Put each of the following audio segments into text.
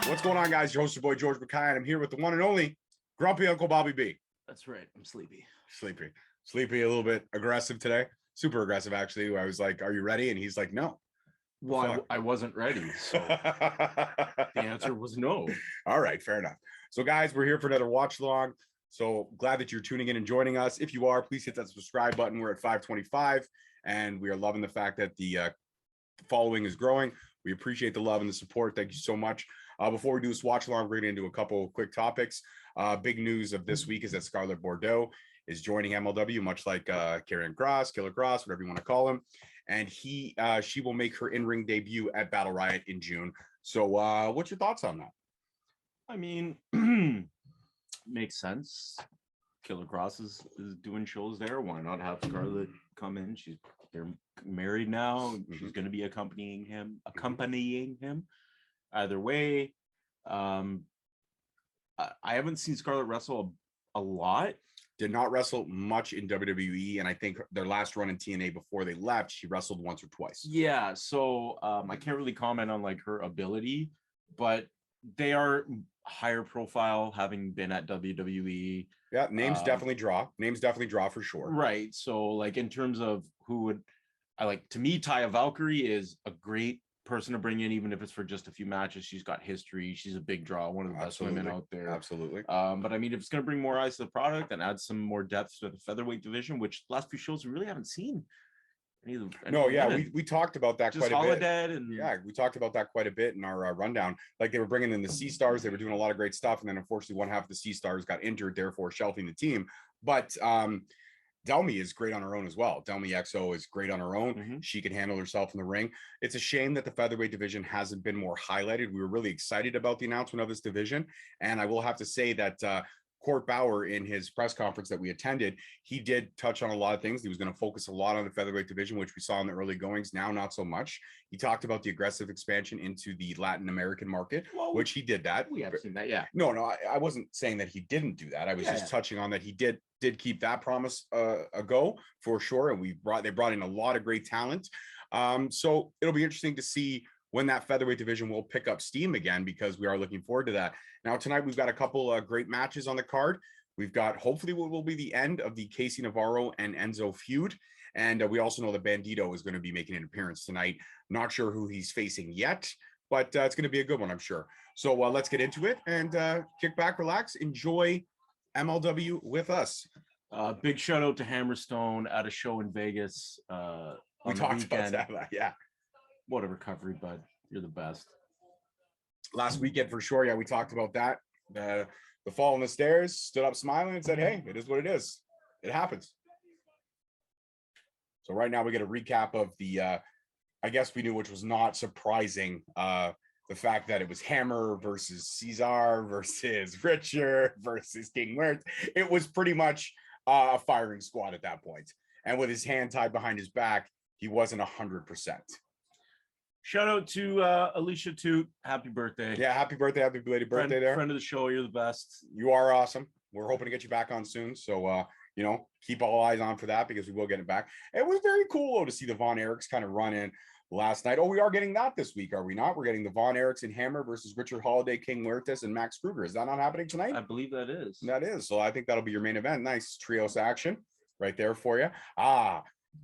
What's going on, guys? Your host, your boy, George McKay, and I'm here with the one and only Grumpy Uncle Bobby B. That's right. I'm sleepy. Sleepy, a little bit aggressive today. Super aggressive, actually. I was like, are you ready? And he's like, no. Well, I wasn't ready. So the answer was no. All right, fair enough. So, guys, we're here for another watch along. So glad that you're tuning in and joining us. If you are, please hit that subscribe button. We're at 525, and we are loving the fact that the following is growing. We appreciate the love and the support. Thank you so much. Before we do this watch along, we're going to do a couple of quick topics. Big news of this week is that Scarlett Bordeaux is joining MLW, much like Karrion Kross, Killer Kross, whatever you want to call him. And she will make her in-ring debut at Battle Riot in June. So what's your thoughts on that? I mean, makes sense. Killer Kross is doing shows there. Why not have Scarlett come in? They're married now. She's going to be accompanying him. Either way, I haven't seen Scarlett wrestle a lot. Did not wrestle much in WWE, and I think their last run in TNA before they left, she wrestled once or twice. Yeah, so I can't really comment on like her ability, but they are higher profile, having been at WWE. Yeah, names definitely draw. Names definitely draw for sure. Right. So like in terms of who would I like, to me, Taya Valkyrie is a great person to bring in, even if it's for just a few matches. She's got history. She's a big draw, one of the best women out there. Absolutely. But I mean, if it's going to bring more eyes to the product and add some more depth to the featherweight division, which the last few shows we really haven't seen. We talked about that just quite a bit. And yeah, we talked about that quite a bit in our rundown. Like, they were bringing in the C stars, they were doing a lot of great stuff, and then unfortunately one half of the C stars got injured, therefore shelving the team. But Delmy is great on her own as well. Delmy XO is great on her own. Mm-hmm. She can handle herself in the ring. It's a shame that the featherweight division hasn't been more highlighted. We were really excited about the announcement of this division. And I will have to say that Court Bauer, in his press conference that we attended, he did touch on a lot of things. He was going to focus a lot on the featherweight division, which we saw in the early goings. Now, not so much. He talked about the aggressive expansion into the Latin American market, which he did that. We have seen that, yeah. No, I wasn't saying that he didn't do that. I was just touching on that he did keep that promise a go for sure. And they brought in a lot of great talent. So it'll be interesting to see when that featherweight division will pick up steam again, because we are looking forward to that. Now, tonight, we've got a couple great matches on the card. We've got hopefully what will be the end of the Casey Navarro and Enzo feud. And we also know that Bandido is going to be making an appearance tonight. Not sure who he's facing yet, but it's going to be a good one, I'm sure. So let's get into it and kick back, relax, enjoy MLW with us. Big shout out to Hammerstone at a show in Vegas. We talked about that, yeah. What a recovery, bud. You're the best. Last weekend for sure. Yeah, we talked about that. The fall on the stairs, stood up smiling and said, hey, it is what it is. It happens. So right now we get a recap of the, I guess we knew, which was not surprising, the fact that it was Hammer versus Cesar versus Richard versus King Huerta. It was pretty much a firing squad at that point. And with his hand tied behind his back, he wasn't 100%. Shout out to Alicia Toot. Happy birthday. Yeah, happy birthday. Happy belated birthday there. Friend of the show. You're the best. You are awesome. We're hoping to get you back on soon. So, keep all eyes on for that, because we will get it back. It was very cool, though, to see the Von Erichs kind of run in last night. Oh, we are getting that this week, are we not? We're getting the Von Erichs and Hammer versus Richard Holiday, King Huertas, and Max Kruger. Is that not happening tonight? I believe that is. That is. So I think that'll be your main event. Nice trios action right there for you.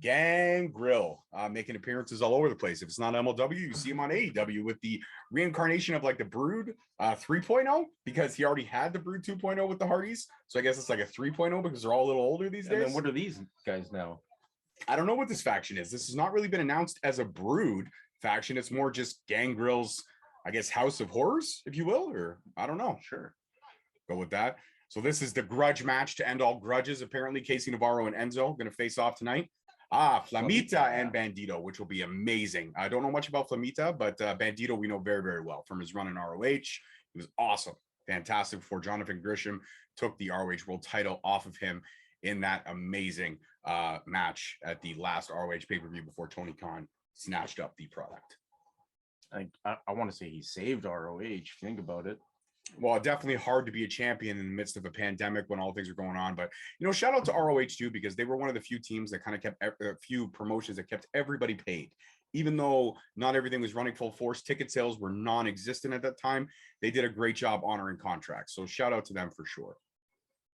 Gangrel making appearances all over the place. If it's not MLW, you see him on AEW with the reincarnation of like the Brood 3.0, because he already had the Brood 2.0 with the Hardys. So I guess it's like a 3.0 because they're all a little older these days. And then what are these guys now? I don't know what this faction is. This has not really been announced as a Brood faction. It's more just Gangrel's, I guess, House of Horrors, if you will, or I don't know. Sure. Go with that. So this is the grudge match to end all grudges. Apparently, Casey Navarro and Enzo going to face off tonight. Flamita and Bandido, which will be amazing. I don't know much about Flamita, but Bandido we know very, very well from his run in ROH. He was awesome. Fantastic before Jonathan Grisham took the ROH world title off of him in that amazing match at the last ROH pay-per-view before Tony Khan snatched up the product. I want to say he saved ROH, if you think about it. Well, definitely hard to be a champion in the midst of a pandemic when all things are going on. But, shout out to ROH too, because they were one of the few teams that kind of kept a few promotions that kept everybody paid. Even though not everything was running full force, ticket sales were non-existent at that time. They did a great job honoring contracts. So shout out to them for sure.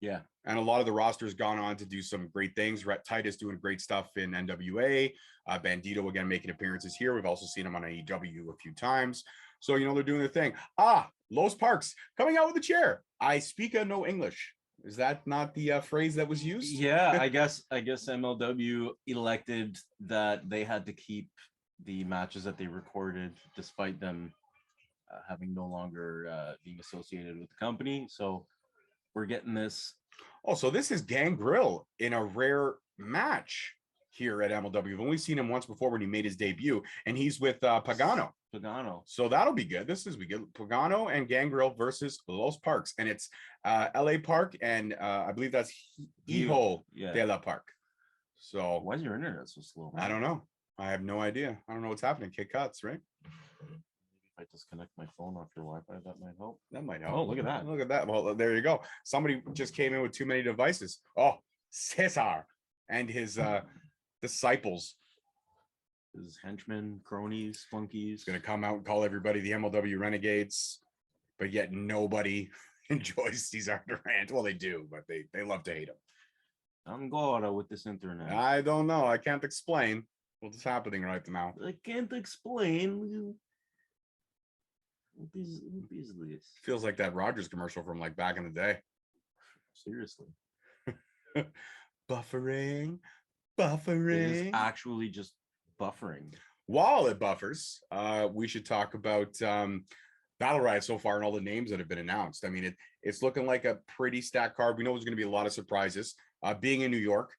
Yeah. And a lot of the roster's gone on to do some great things. Rhett Titus doing great stuff in NWA. Bandido, again, making appearances here. We've also seen him on AEW a few times. So, they're doing their thing. Los Parks coming out with a chair. I speak no English. Is that not the phrase that was used? Yeah, I guess MLW elected that they had to keep the matches that they recorded, despite them having no longer being associated with the company. So we're getting this. Oh, so this is Gangrel in a rare match here at MLW. We've only seen him once before when he made his debut, and he's with Pagano. So that'll be good. We get Pagano and Gangrel versus Los Parks, and it's LA Park, and I believe that's Hijo de la Park. So why is your internet so slow? I don't know. I have no idea. I don't know what's happening. Kick cuts, right? If I disconnect my phone off your Wi-Fi, that might help. That might help. Oh, look at that. Look at that. Well, there you go. Somebody just came in with too many devices. Oh, Cesar and his disciples. His henchmen, cronies, flunkies. Going to come out and call everybody the MLW Renegades, but yet nobody enjoys Cesar Durant. Well, they do, but they love to hate him. I'm God with this internet. I don't know. I can't explain what's happening right now. I can't explain. What is this? Feels like that Rogers commercial from like back in the day. Seriously. Buffering. It is actually just buffering. While it buffers, we should talk about Battle Riot so far and all the names that have been announced. I mean, it's looking like a pretty stacked card. We know there's going to be a lot of surprises. Being in New York,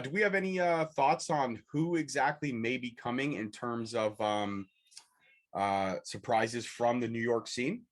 do we have any thoughts on who exactly may be coming in terms of surprises from the New York scene?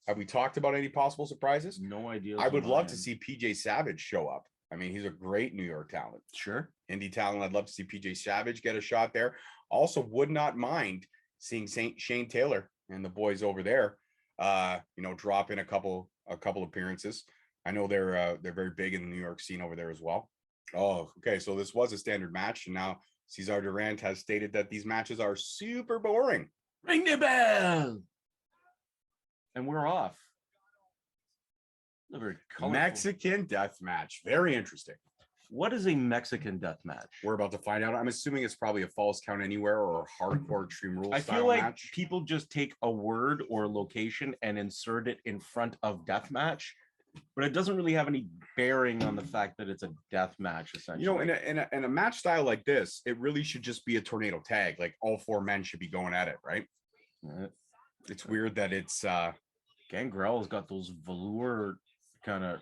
Have we talked about any possible surprises? No idea. I would love to see PJ Savage show up. I mean, he's a great New York talent. Sure. Indie talent. I'd love to see PJ Savage get a shot there. Also, would not mind seeing Shane Taylor and the boys over there, drop in a couple appearances. I know they're very big in the New York scene over there as well. Oh, okay. So this was a standard match, and now Cesar Durant has stated that these matches are super boring. Ring the bell, and we're off. Very colorful. Mexican death match. Very interesting. What is a Mexican death match? We're about to find out. I'm assuming it's probably a Falls Count Anywhere or a hardcore Extreme Rules. I feel like people just take a word or location and insert it in front of death match, but it doesn't really have any bearing on the fact that it's a death match. Essentially, in a match style like this, it really should just be a tornado tag. Like all four men should be going at it, right? It's weird that it's Gangrel's got those velour kind of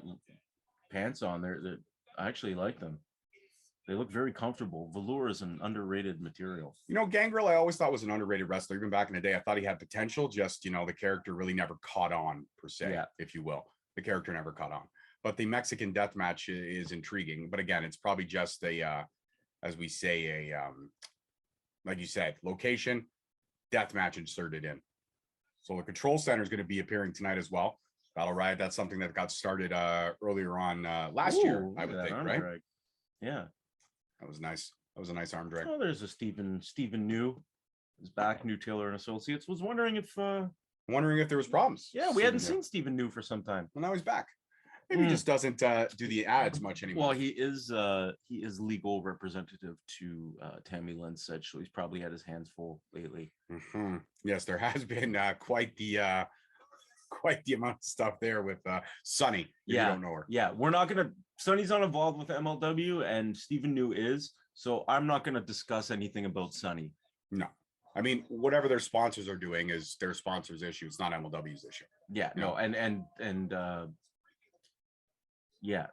pants on there that I actually like them. They look very comfortable. Velour is an underrated material. Gangrel I always thought was an underrated wrestler. Even back in the day, I thought he had potential. Just, the character really never caught on, per se, if you will. The character never caught on. But the Mexican death match is intriguing. But again, it's probably just as we say, like you said, location, death match inserted in. So the Control Center is going to be appearing tonight as well. Battle Riot, that's something that got started earlier on last year, I would think, right? Yeah. That was nice. That was a nice arm drag. Oh, there's a Stephen New is back. New Taylor and Associates. Was wondering if there was problems. Yeah, we hadn't seen Stephen New for some time. Well, now he's back. Maybe he just doesn't do the ads much anymore. Well, he is legal representative to Tammy Lynn said, so he's probably had his hands full lately. Mm-hmm. Yes, there has been quite the amount of stuff there with Sunny. If you don't know her. Yeah, we're not gonna. Sunny's not involved with MLW, and Stephen New is. So I'm not gonna discuss anything about Sunny. No, I mean whatever their sponsors are doing is their sponsors' issue. It's not MLW's issue. Yeah, no, and yeah,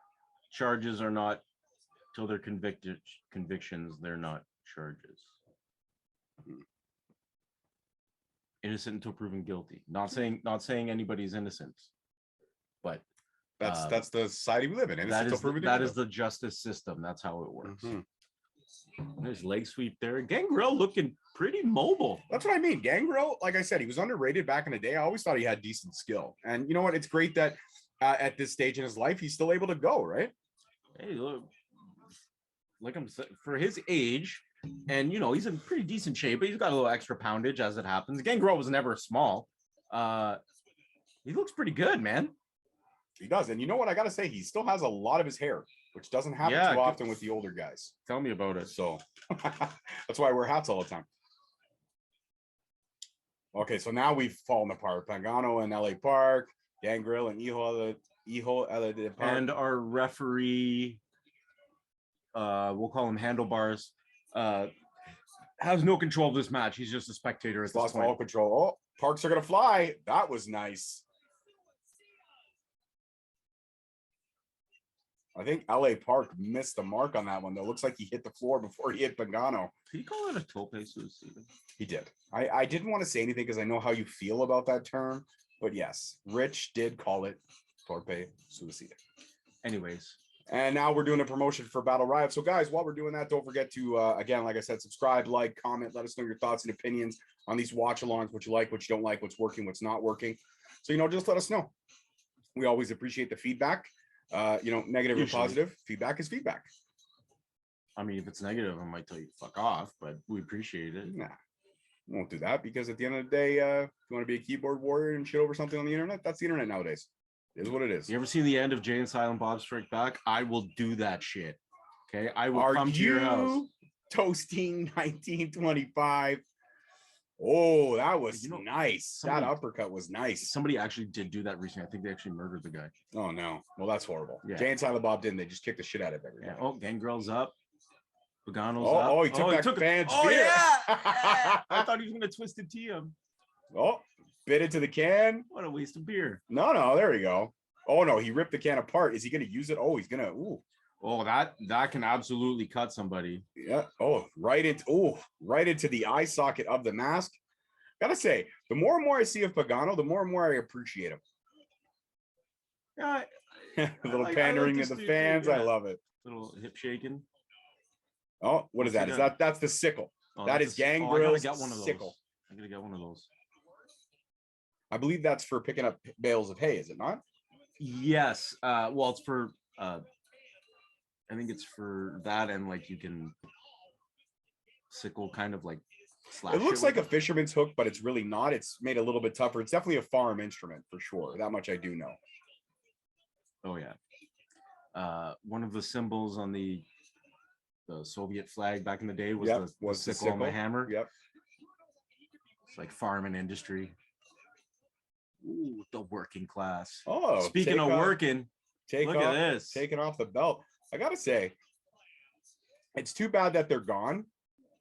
charges are not till they're convictions. They're not charges. Mm-hmm. Innocent until proven guilty. Not saying anybody's innocent, but that's the society we live in. Innocent until proven guilty. That is the justice system. That's how it works. Mm-hmm. There's leg sweep there. Gangrel looking pretty mobile. That's what I mean. Gangrel, like I said, he was underrated back in the day. I always thought he had decent skill. And you know what? It's great that at this stage in his life, he's still able to go, right? Hey, look, like I'm saying, for his age, and you know, he's in pretty decent shape, but he's got a little extra poundage as it happens. Gangrel was never small. He looks pretty good, man. He does. And you know what? I got to say, he still has a lot of his hair, which doesn't happen too often with the older guys. Tell me about it. So that's why I wear hats all the time. Okay, so now we've fallen apart. Pagano and LA Park, Gangrel and Hijo LA Park. And our referee, we'll call him Handlebars, has no control of this match. He's just a spectator at this lost point. all control. Oh, Parks are going to fly. That was nice. I think LA Park missed the mark on that one, though. Looks like he hit the floor before he hit Pagano. Did he call it a tope suicida? He did. I didn't want to say anything because I know how you feel about that term. But yes, Rich did call it tope suicida. Anyways. And now we're doing a promotion for Battle Riot. So, guys, while we're doing that, don't forget to, again, like I said, subscribe, like, comment, let us know your thoughts and opinions on these watch-alongs, what you like, what you don't like, what's working, what's not working. So, you know, just let us know. We always appreciate the feedback. You know, negative or positive, feedback is feedback. I mean, if it's negative, I might tell you to fuck off, but we appreciate it. Nah, we won't do that because at the end of the day, if you want to be a keyboard warrior and shit over something on the internet, that's the internet nowadays. It is what it is. You ever seen the end of Jay and Silent Bob Strike Back? I will do that shit. Okay, I will come to your house. Toasting 1925. Oh, that was nice. That uppercut was nice. Somebody actually did do that recently. I think they actually murdered the guy. Oh no. Well, that's horrible. Yeah. Jay and Silent Bob didn't. They just kicked the shit out of everybody. Yeah. Oh, Gangrel's up. Pagano's up. Oh, he took that fan's beer. Yeah. I thought he was gonna twist it to him. Oh, bit into the can. What a waste of beer. No, there you go. Oh no, he ripped the can apart. Is he gonna use it? Oh, he's gonna. Ooh. Oh, that can absolutely cut somebody. Yeah. Oh, right into the eye socket of the mask. Gotta say, the more and more I see of Pagano, the more and more I appreciate him. Yeah, a little pandering to the fans. Yeah. I love it. Little hip shaking. Oh, what is that? Is that's the sickle? Oh, that is Gangrel's sickle. I'm gonna get one of those. I believe that's for picking up bales of hay, is it not? Yes. Well, it's for I think it's for that, and like you can sickle kind of like slash. It looks like a fisherman's hook, but it's really not. It's made a little bit tougher. It's definitely a farm instrument for sure. That much I do know. Oh yeah. One of the symbols on the Soviet flag back in the day was the sickle and the hammer. Yep. It's like farm and industry. Ooh, the working class. Oh, speaking of working, look at this. Taking off the belt. I gotta say, it's too bad that they're gone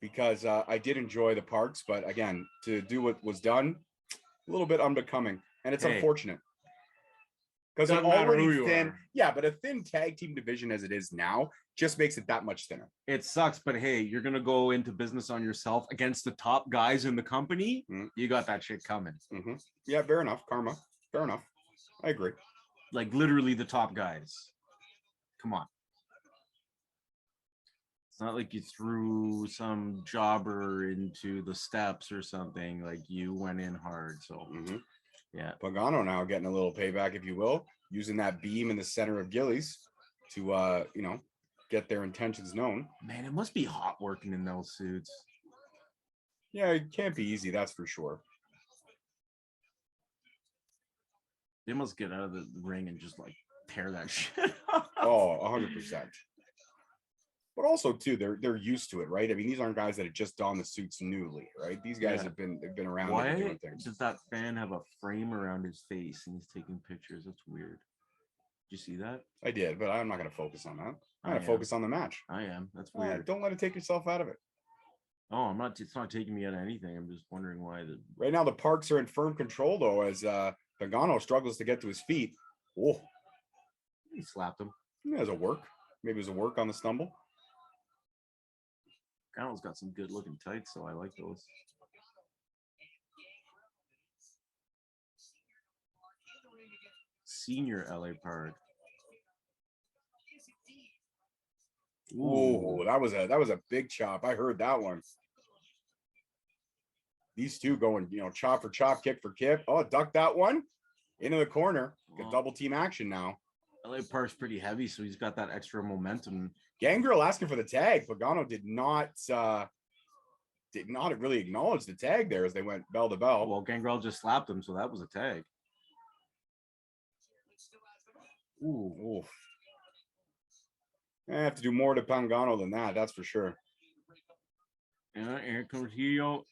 because I did enjoy the Parks, but again, to do what was done, a little bit unbecoming, and it's unfortunate because an already thin, but a thin tag team division as it is now just makes it that much thinner. It sucks, but hey, you're gonna go into business on yourself against the top guys in the company. You got that shit coming. Yeah, fair enough. Karma. Fair enough. I agree. Like literally the top guys. Come on. It's not like you threw some jobber into the steps or something. Like you went in hard. So yeah. Pagano now getting a little payback, if you will, using that beam in the center of Gillies to you know, get their intentions known. Man, it must be hot working in those suits. Yeah, it can't be easy, that's for sure. They must get out of the ring and just like tear that shit off. Oh, 100%. But also too, they're used to it, right? I mean, these aren't guys that have just donned the suits newly, right? These guys they've been around. Why doing things. Does that fan have a frame around his face and he's taking pictures? That's weird. Did you see that? I did, but I'm not going to focus on that. I'm going to focus on the match. I am. That's weird. Don't let it take yourself out of it. Oh, I'm not. It's not taking me out of anything. I'm just wondering why. Right now, the Parks are in firm control though, as Pagano struggles to get to his feet. Oh, he slapped him. Yeah, as a work. Maybe it was a work on the stumble. Pagano's got some good looking tights, so I like those. Senior LA Park. Ooh, that was a big chop. I heard that one. These two going, chop for chop, kick for kick. Oh, duck that one into the corner. Got double team action now. LA Park's pretty heavy, so he's got that extra momentum. Gangrel asking for the tag. Pagano did not really acknowledge the tag there as they went bell to bell. Well, Gangrel just slapped him, so that was a tag. Ooh. I have to do more to Pagano than that. That's for sure. Yeah, here comes Hio.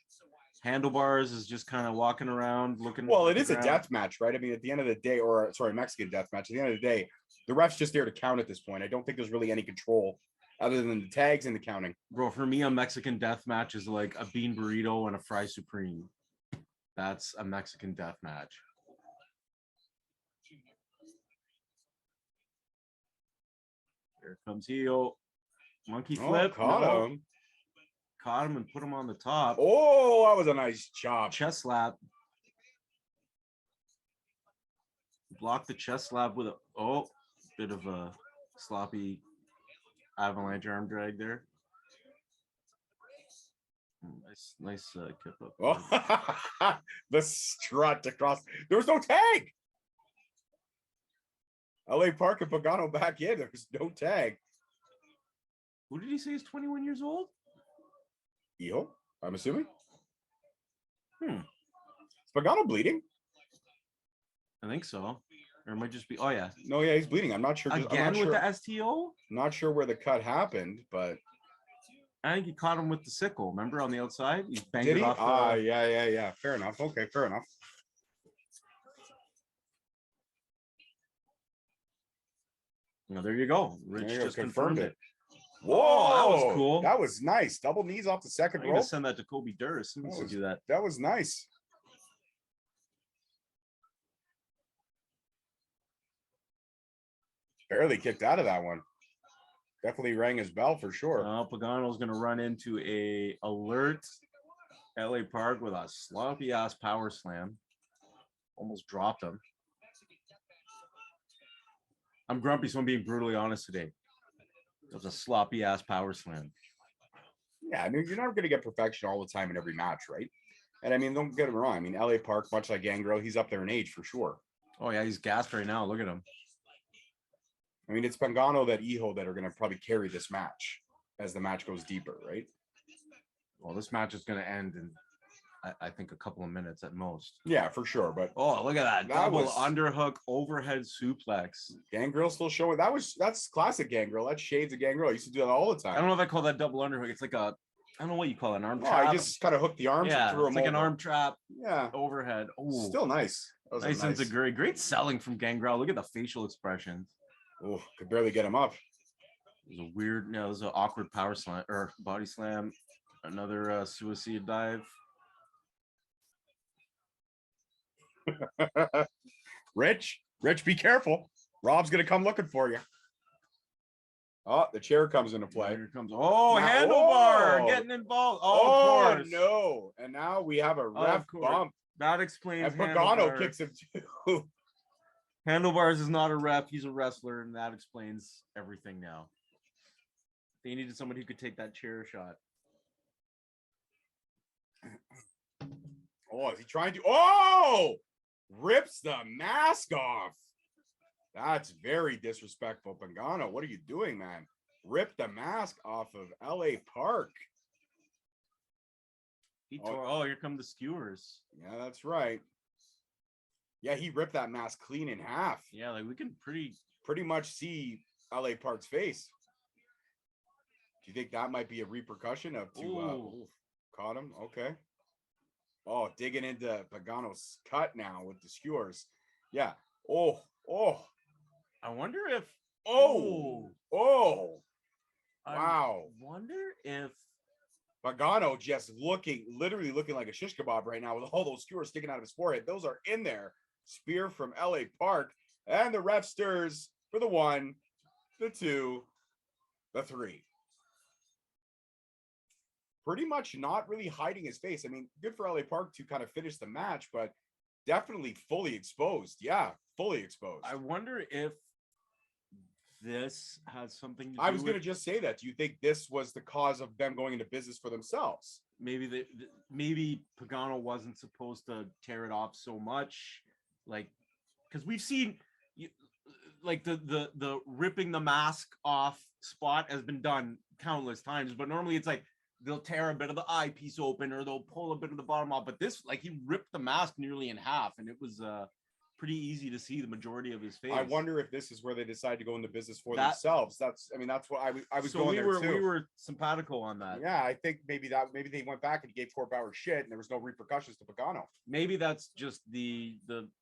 Handlebars is just kind of walking around looking. Well, it is a death match, right? I mean, at the end of the day, Mexican death match. At the end of the day, the ref's just there to count at this point. I don't think there's really any control other than the tags and the counting. Bro, for me, a Mexican death match is like a bean burrito and a fry supreme. That's a Mexican death match. Here comes Hio. Monkey flip. Caught him. Caught him and put him on the top. Oh, that was a nice chop. Chest slap. Block the chest slap with a bit of a sloppy avalanche arm drag there. Nice kip up. Oh, the strut across. There was no tag. LA Park and Pagano back in. There was no tag. Who did he say is 21 years old? Iho, I'm assuming. Is Pagano bleeding? I think so. Or it might just be. Oh yeah. No, yeah, he's bleeding. I'm not sure. Again with the STO. Not sure where the cut happened, but I think he caught him with the sickle. Remember on the outside? He banged did it he? off. Yeah. Fair enough. Okay, fair enough. Now there you go. Rich just confirmed it. Whoa, that was cool. That was nice. Double knees off the second I'm rope. gonna send that to Kobe Durr as soon as you do that. That was nice. Barely kicked out of that one. Definitely rang his bell for sure. Pagano's gonna run into a alert LA Park with a sloppy ass power slam. Almost dropped him. I'm grumpy, so I'm being brutally honest today. It was a sloppy ass power slam. Yeah, I mean, you're not going to get perfection all the time in every match, right? And I mean, don't get me wrong. I mean, LA Park, much like Gangrel, he's up there in age for sure. Oh yeah, he's gassed right now. Look at him. I mean, it's Pagano that Iho that are going to probably carry this match as the match goes deeper, right? Well, this match is going to end in, I think, a couple of minutes at most. Yeah, for sure. But oh, look at that double underhook overhead suplex. Gangrel still showing. That's classic Gangrel. That's shades of Gangrel. I used to do that all the time. I don't know if I call that double underhook. It's like a, I don't know what you call it, an arm trap. I just kind of hooked the arms. Yeah, and threw it's like an arm trap. Yeah, overhead. Oh, still nice. Nice into great selling from Gangrel. Look at the facial expressions. Oh, could barely get him up. It was a weird, it was an awkward power slam or body slam. Another suicide dive. Rich, be careful. Rob's gonna come looking for you. Oh, the chair comes into play. Here comes handlebar getting involved. Oh, of course. No. And now we have a ref bump. That explains. And Pagano kicks him too. Handlebars is not a ref, he's a wrestler, and that explains everything now. They needed somebody who could take that chair shot. Oh, is he trying to? Oh, rips the mask off. That's very disrespectful. Pagano, what are you doing, man? Rip the mask off of LA Park. He tore, here come the skewers. Yeah, that's right. Yeah, he ripped that mask clean in half. Yeah, like we can pretty much see LA Park's face. Do you think that might be a repercussion of caught him? Okay. Oh, digging into Pagano's cut now with the skewers. Yeah. Oh. I wonder if wow. I wonder if Pagano just literally looking like a shish kebab right now with all those skewers sticking out of his forehead. Those are in there. Spear from LA Park. And the ref stirs for the 1, the 2, the 3. Pretty much not really hiding his face. I mean, good for LA Park to kind of finish the match, but definitely fully exposed. Yeah, fully exposed. I wonder if this has something to I do was with going to just say that. Do you think this was the cause of them going into business for themselves? maybe maybe Pagano wasn't supposed to tear it off so much, like because we've seen like the ripping the mask off spot has been done countless times, but normally it's like they'll tear a bit of the eyepiece open or they'll pull a bit of the bottom off. But this, like, he ripped the mask nearly in half, and it was pretty easy to see the majority of his face. I wonder if this is where they decide to go into business for themselves. That's what I was so going there too. We were simpatico on that. Yeah, I think maybe they went back and gave Court Bauer shit, and there was no repercussions to Pagano. Maybe that's just the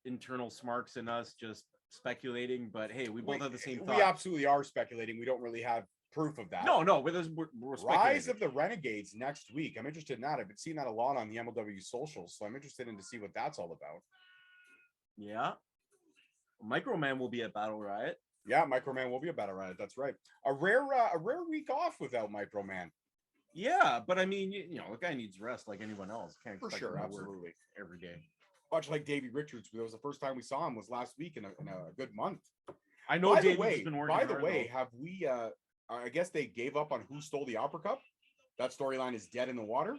internal smarks in us just speculating. But hey, we both have the same thought. We absolutely are speculating. We don't really have proof of that. No, we're Rise of the Renegades next week. I'm interested in that. I've been seeing that a lot on the MLW socials, so I'm interested in to see what that's all about. Yeah, Microman will be at Battle Riot. Yeah, Microman will be a Battle Riot. That's right. A rare week off without Microman. Yeah, but I mean, you know, the guy needs rest like anyone else. Can't for sure, absolutely, every day. Much like Davey Richards, it was the first time we saw him was last week in a good month. I know. By the way, have we? I guess they gave up on Who Stole the Opera Cup. That storyline is dead in the water.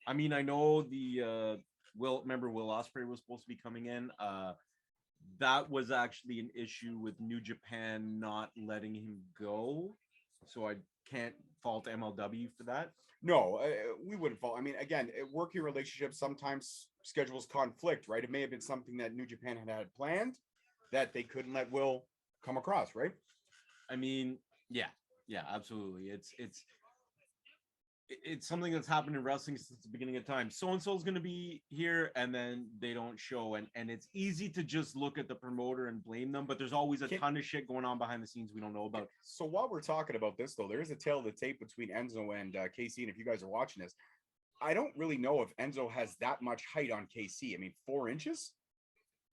I mean, I know the Will Ospreay was supposed to be coming in. That was actually an issue with New Japan not letting him go. So I can't fault MLW for that. No, we wouldn't fault. I mean, again, working relationships, sometimes schedules conflict, right? It may have been something that New Japan had planned that they couldn't let Will come across, right? I mean, yeah, absolutely. It's something that's happened in wrestling since the beginning of time. So-and-so is going to be here, and then they don't show. And it's easy to just look at the promoter and blame them, but there's always a ton of shit going on behind the scenes we don't know about. So while we're talking about this, though, there is a tale of the tape between Enzo and KC, and if you guys are watching this, I don't really know if Enzo has that much height on KC. I mean, 4 inches?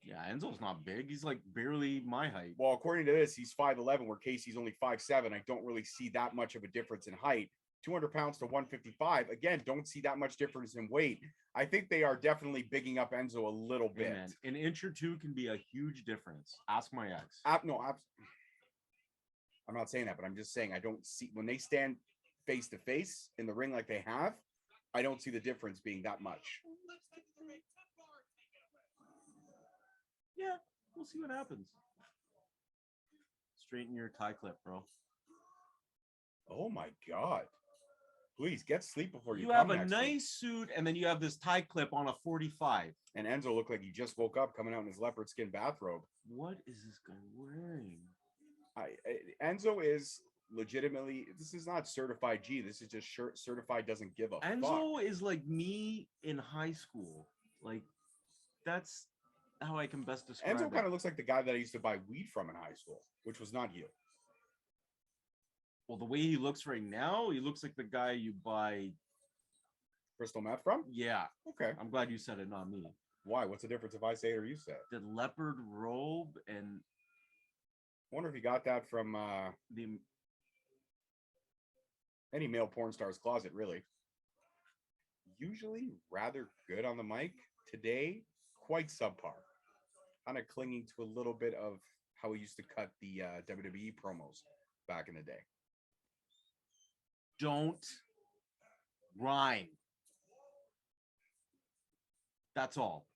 Yeah, Enzo's not big. He's like barely my height. Well, according to this, he's 5'11", where Casey's only 5'7". I don't really see that much of a difference in height. 200 pounds to 155. Again, don't see that much difference in weight. I think they are definitely bigging up Enzo a little bit. Man, an inch or two can be a huge difference. Ask my ex. No, I'm not saying that, but I'm just saying I don't see when they stand face to face in the ring like they have. I don't see the difference being that much. Yeah, we'll see what happens. Straighten your tie clip, bro. Oh my God. Please get sleep before you come. You have a nice suit, and then you have this tie clip on a 45. And Enzo looked like he just woke up coming out in his leopard skin bathrobe. What is this guy wearing? Enzo is legitimately, this is not certified G. This is just certified doesn't give a fuck. Enzo is like me in high school. Like, that's how I can best describe Enzo kind of looks like the guy that I used to buy weed from in high school, which was not you. Well, the way he looks right now, he looks like the guy you buy crystal meth from? Yeah. Okay. I'm glad you said it, not me. Why? What's the difference if I say it or you say it? The leopard robe, and I wonder if you got that from any male porn star's closet, really. Usually rather good on the mic. Today, quite subpar. Kind of clinging to a little bit of how he used to cut the WWE promos back in the day. Don't rhyme. That's all.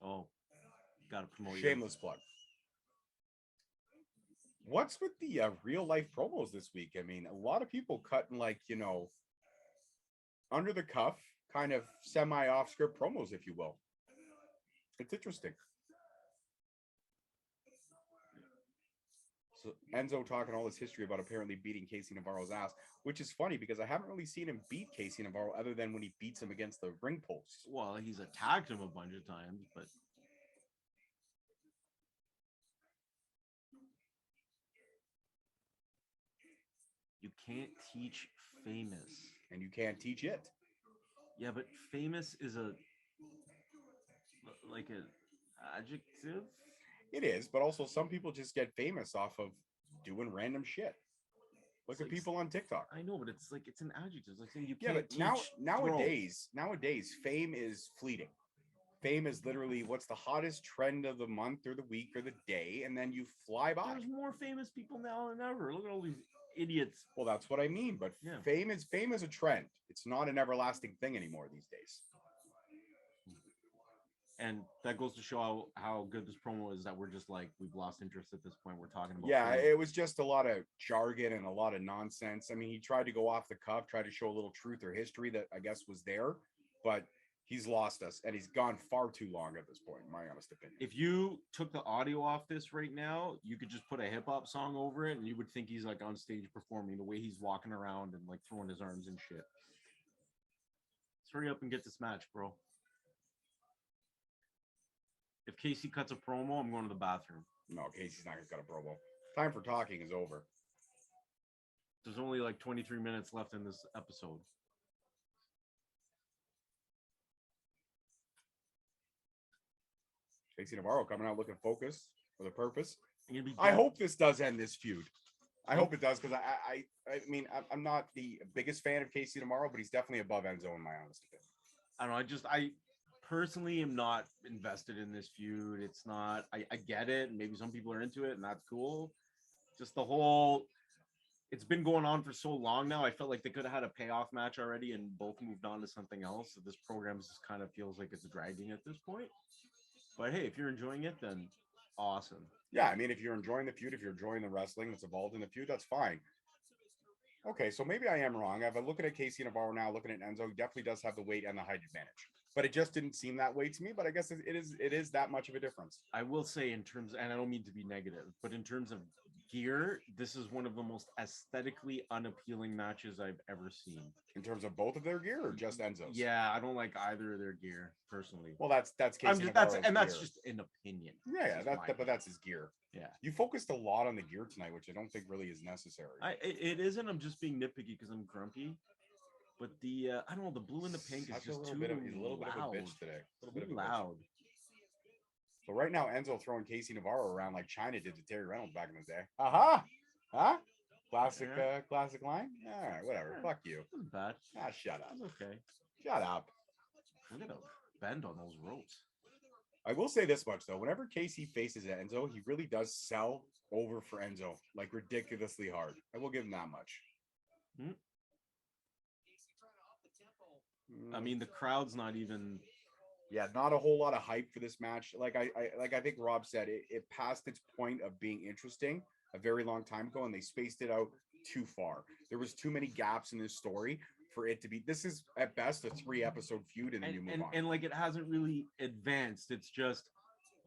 Oh, gotta promote. Shameless plug. What's with the real life promos this week? I mean, a lot of people cutting like, you know, under the cuff, kind of semi off script promos, if you will. It's interesting. So Enzo talking all this history about apparently beating Casey Navarro's ass, which is funny because I haven't really seen him beat Casey Navarro other than when he beats him against the ring posts. Well, he's attacked him a bunch of times, but you can't teach famous. And you can't teach it. Yeah, but famous is like an adjective. It is, but also some people just get famous off of doing random shit. Look It's at like, people on TikTok. I know, but it's like it's an adjective. It's like saying you Yeah, can't but teach nowadays, fame is fleeting. Fame is literally what's the hottest trend of the month or the week or the day, and then you fly by. There's more famous people now than ever. Look at all these idiots. Well, that's what I mean. But Yeah. fame is a trend. It's not an everlasting thing anymore these days. And that goes to show how good this promo is that we're just like, we've lost interest at this point. We're talking about. Yeah, fame. it was just a lot of jargon and a lot of nonsense. I mean, he tried to go off the cuff, tried to show a little truth or history that I guess was there, but he's lost us and he's gone far too long at this point, in my honest opinion. If you took the audio off this right now, you could just put a hip hop song over it and you would think he's like on stage performing the way he's walking around and like throwing his arms and shit. Let's hurry up and get this match, bro. If Casey cuts a promo, I'm going to the bathroom. No, Casey's not going to cut a promo. Time for talking is over. There's only like 23 minutes left in this episode. Casey Navarro coming out looking focused with a purpose. I hope this does end this feud. I hope it does because I mean, I'm not the biggest fan of Casey Navarro, but he's definitely above Enzo in my honest opinion. I don't know. I personally am not invested in this feud. It's not, I get it. Maybe some people are into it and that's cool. Just the whole, it's been going on for so long now. I felt like they could have had a payoff match already and both moved on to something else. So this program just kind of feels like it's dragging at this point. But hey, if you're enjoying it, then awesome. Yeah, I mean, if you're enjoying the feud, if you're enjoying the wrestling that's involved in the feud, that's fine. Okay, so maybe I am wrong. If I'm looking at Casey Navarro now, looking at Enzo, he definitely does have the weight and the height advantage. But it just didn't seem that way to me. But I guess it is that much of a difference. I will say in terms, and I don't mean to be negative, but in terms of gear, this is one of the most aesthetically unappealing matches I've ever seen. In terms of both of their gear or just Enzo's? Yeah, I don't like either of their gear personally. Well, that's Casey that's gear. just an opinion. Yeah, but that's his gear. Yeah, you focused a lot on the gear tonight, which I don't think really is necessary. It isn't. I'm just being nitpicky because I'm grumpy. But the I don't know, the blue and the pink is just too loud. He's a little bit of a bitch today. A little bit loud. So right now, Enzo throwing Casey Navarro around like China did to Terry Reynolds back in the day. Aha! Huh? Classic, classic line. All right, whatever. Yeah. Fuck you. That's bad. Ah, shut up. That's okay. Shut up. Look at the bend on those ropes. I will say this much though: whenever Casey faces Enzo, he really does sell over for Enzo like ridiculously hard. I will give him that much. I mean, the crowd's not even. Yeah, not a whole lot of hype for this match. Like I think Rob said, it passed its point of being interesting a very long time ago, and they spaced it out too far. There was too many gaps in this story for it to be. This is at best a 3-episode feud, and then you move on. And like it hasn't really advanced. It's just,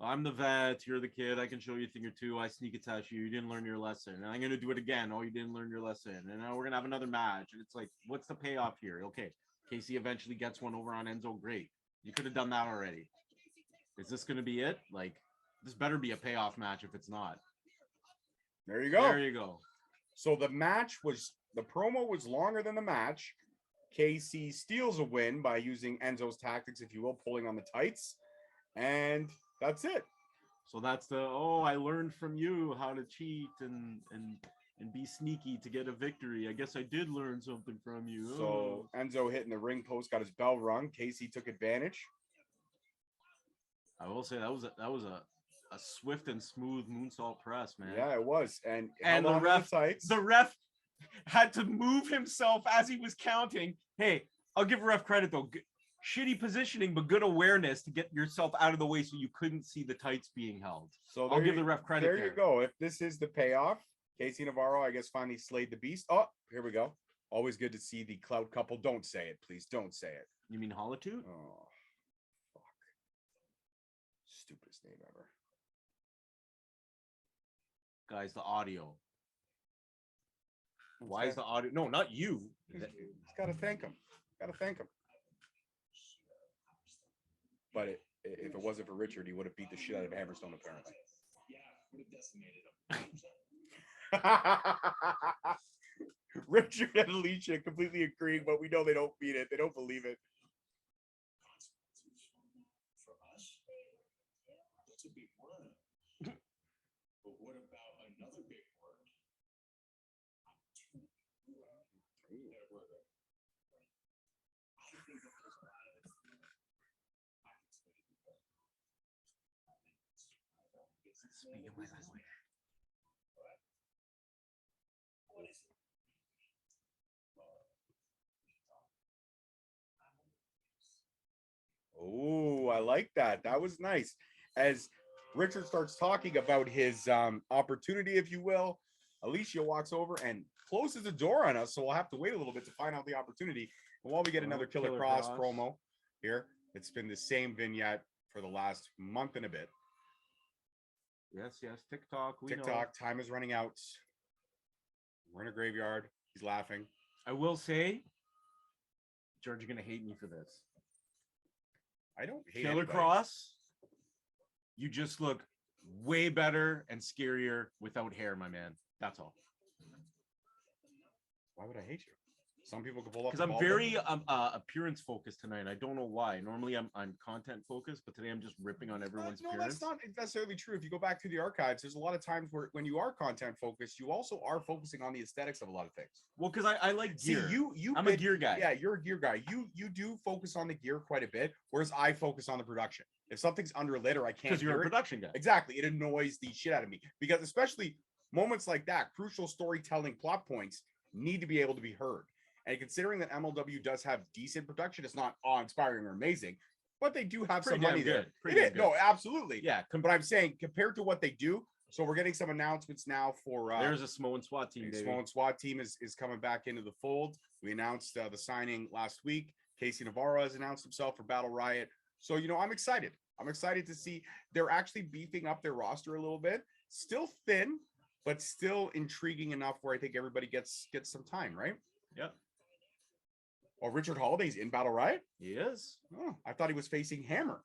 I'm the vet, you're the kid. I can show you a thing or two. I sneak attack you. You didn't learn your lesson, and I'm gonna do it again. Oh, you didn't learn your lesson, and now we're gonna have another match. And it's like, what's the payoff here? Okay, Casey eventually gets one over on Enzo. Great. You could have done that already. Is this going to be it? Like, this better be a payoff match if it's not. There you go. There you go. So the promo was longer than the match. Casey steals a win by using Enzo's tactics, if you will, pulling on the tights. And that's it. So that's I learned from you how to cheat and be sneaky to get a victory. I guess I did learn something from you. So Enzo hitting the ring post, got his bell rung. Casey took advantage. I will say that was a swift and smooth moonsault press, man. Yeah, it was. And the ref had to move himself as he was counting. Hey, I'll give ref credit though. Shitty positioning, but good awareness to get yourself out of the way so you couldn't see the tights being held. So I'll give the ref credit. There you go. If this is the payoff, Casey Navarro, I guess, finally slayed the beast. Oh, here we go. Always good to see the Clout couple. Don't say it, please. Don't say it. You mean Holitude? Oh, fuck. Stupidest name ever. Guys, the audio. Why is the audio? No, not you. He's got to thank him. Got to thank him. But if it wasn't for Richard, he would have beat the shit out of Hammerstone, apparently. Richard and Alicia completely agreeing, but we know they don't beat it. They don't believe it. For us, that's a big word. But what about another big word? I think that there's a lot of Speaking my language. what is it? Oh, I like that. That was nice. As Richard starts talking about his opportunity, if you will, Alicia walks over and closes the door on us. So we'll have to wait a little bit to find out the opportunity. And while we get another Killer Cross promo here, it's been the same vignette for the last month and a bit. Yes, TikTok. TikTok, time is running out. We're in a graveyard. He's laughing. I will say, George, you're gonna hate me for this. I don't hate Killer anybody. Cross, you just look way better and scarier without hair, my man. That's all. Why would I hate you? Some people can pull up Because I'm very appearance focused tonight. I don't know why. Normally I'm content focused, but today I'm just ripping on everyone's appearance. That's not necessarily true. If you go back to the archives, there's a lot of times where when you are content focused, you also are focusing on the aesthetics of a lot of things. Well, because I like gear. See, I'm a gear guy. Yeah, you're a gear guy. You do focus on the gear quite a bit, whereas I focus on the production. If something's underlit or I can't, Because you're a production guy. Exactly, it annoys the shit out of me because especially moments like that, crucial storytelling plot points need to be able to be heard. And considering that MLW does have decent production, it's not awe-inspiring or amazing, but they do have some money there. It is. No, absolutely. Yeah. But I'm saying compared to what they do, so we're getting some announcements now for there's a Samoan SWAT team. Samoan SWAT team is coming back into the fold. We announced the signing last week. Casey Navarro has announced himself for Battle Riot. So, I'm excited. I'm excited to see they're actually beefing up their roster a little bit. Still thin, but still intriguing enough where I think everybody gets some time, right? Yeah. Oh, Richard Holiday's in Battle Riot? He is. Oh, I thought he was facing Hammer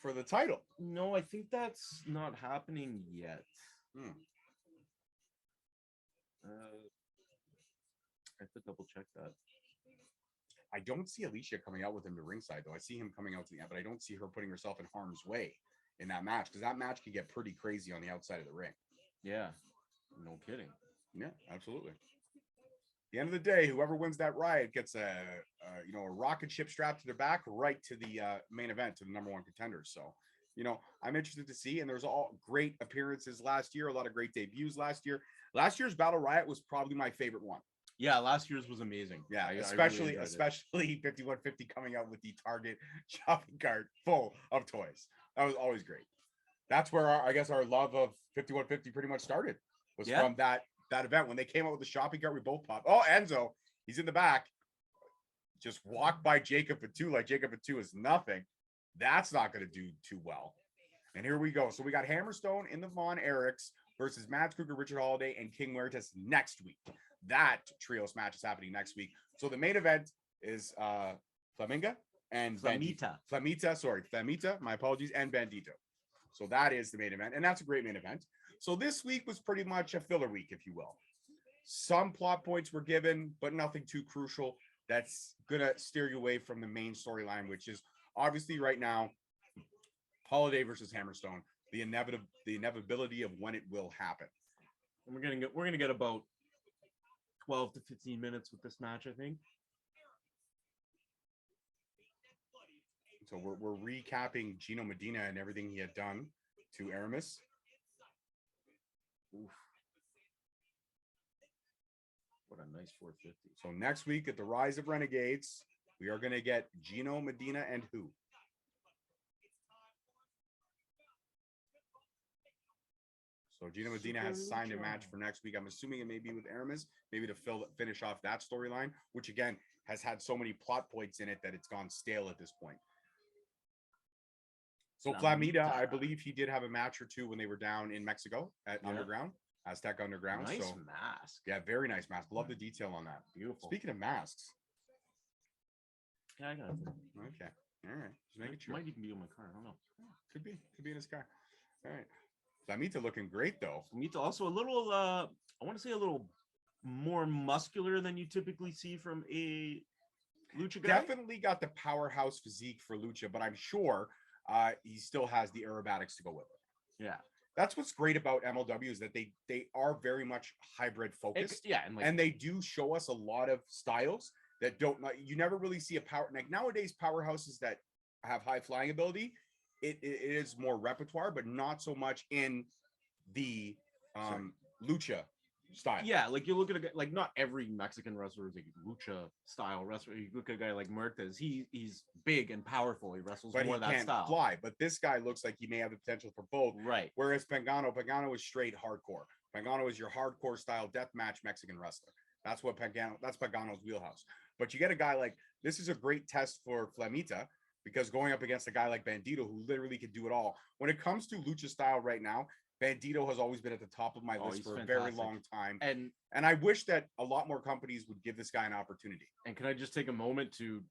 for the title. No, I think that's not happening yet. I have to double check that. I don't see Alicia coming out with him to ringside, though. I see him coming out to the end, but I don't see her putting herself in harm's way in that match because that match could get pretty crazy on the outside of the ring. Yeah, no kidding. Yeah, absolutely. At the end of the day, whoever wins that riot gets a rocket ship strapped to their back right to the main event, to the number one contenders. So, I'm interested to see. And there's all great appearances last year, a lot of great debuts last year. Last year's Battle Riot was probably my favorite one. Yeah, last year's was amazing. Yeah, especially 5150 coming out with the Target shopping cart full of toys. That was always great. That's where our love of 5150 pretty much started. Was from that event when they came out with the shopping cart. We both popped. Oh, Enzo, he's in the back. Just walk by Jacob Fatu like Jacob Fatu is nothing. That's not going to do too well. And here we go. So we got Hammerstone in the Von Erichs versus Mads Kruger, Richard Holiday, and King Muertes next week. That trios match is happening next week. So the main event is Flamita and Flamita, my apologies, and Bandido. So that is the main event, and that's a great main event. So this week was pretty much a filler week, if you will. Some plot points were given, but nothing too crucial that's going to steer you away from the main storyline, which is obviously right now, Holiday versus Hammerstone, the inevitability of when it will happen. And we're gonna get about 12 to 15 minutes with this match, I think. So we're recapping Gino Medina and everything he had done to Aramis. Oof. What a nice 450. So next week at the Rise of Renegades, we are going to get Gino Medina and who? So Gino Medina has signed a match for next week. I'm assuming it may be with Aramis, maybe to finish off that storyline, which again has had so many plot points in it that it's gone stale at this point. So Flamita, I believe he did have a match or two when they were down in Mexico at Underground, Aztec Underground. Nice so mask. yeah, very nice mask. Love the detail on that. Beautiful. Speaking of masks. Yeah, I got it. Okay. All right. Just making sure. Might even be in my car. I don't know. Could be in his car. All right. Flamita looking great though. Flamita also a little I want to say a little more muscular than you typically see from a lucha guy. Definitely got the powerhouse physique for lucha, but I'm sure he still has the aerobatics to go with it. Yeah. That's what's great about MLW is that they are very much hybrid focused. And they do show us a lot of styles that you never really see a power, like nowadays powerhouses that have high flying ability, it is more repertoire, but not so much in the lucha style. Yeah, like you look at a guy, like not every Mexican wrestler is a lucha style wrestler. You look at a guy like Muertes, he's big and powerful. He wrestles but more he that can't style. fly. But this guy looks like he may have the potential for both. Right. Whereas Pagano is straight hardcore. Pagano is your hardcore style deathmatch Mexican wrestler. That's Pagano's wheelhouse. But you get a guy like this is a great test for Flamita because going up against a guy like Bandido who literally could do it all. When it comes to lucha style right now, Bandido has always been at the top of my list for a very long time. And I wish that a lot more companies would give this guy an opportunity. And can I just take a moment to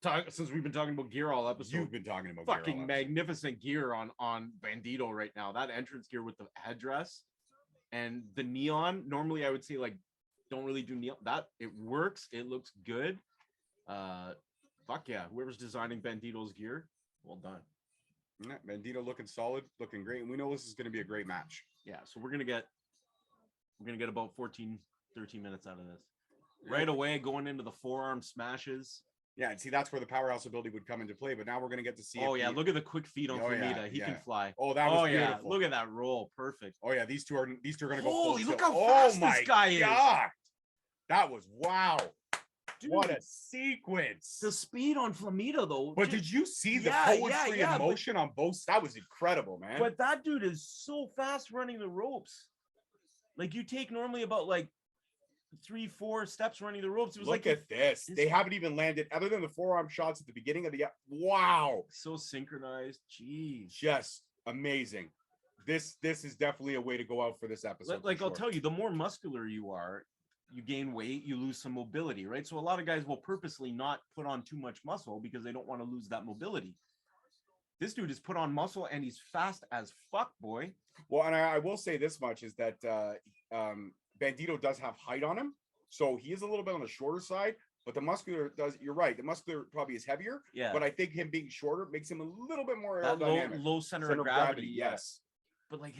talk, since we've been talking about gear all episode? You've been talking about fucking magnificent gear on Bandido right now. That entrance gear with the headdress and the neon. Normally I would say like don't really do neon. That it works, it looks good. Fuck yeah, whoever's designing Bandido's gear, well done. Yeah, Bandido looking solid, looking great, and we know this is going to be a great match. Yeah, so we're gonna get about 13 minutes out of this right away, going into the forearm smashes. Yeah, and see that's where the powerhouse ability would come into play. But now we're going to get to see. Oh yeah, look at the quick feet on Flamita. He can fly. Oh, that was beautiful. Yeah, look at that roll, perfect. Oh yeah, these two are going to go. Holy, look how fast this guy is. That was wow. Dude, what a sequence. The speed on Flamita though. But did you see the poetry and motion on both? That was incredible, man. But that dude is so fast running the ropes. Like you take normally about like 3-4 steps running the ropes. It was Look at this. They haven't even landed other than the forearm shots at the beginning of the wow. So synchronized. Jeez. Just amazing. This is definitely a way to go out for this episode. Like I'll tell you, the more muscular you are, you gain weight, you lose some mobility, right? So a lot of guys will purposely not put on too much muscle because they don't want to lose that mobility. This dude is put on muscle and he's fast as fuck, boy. Well, and I will say this much is that Bandido does have height on him, so he is a little bit on the shorter side. But the muscular does. You're right. The muscular probably is heavier. Yeah. But I think him being shorter makes him a little bit more aerodynamic. Low center of gravity. Yes. But like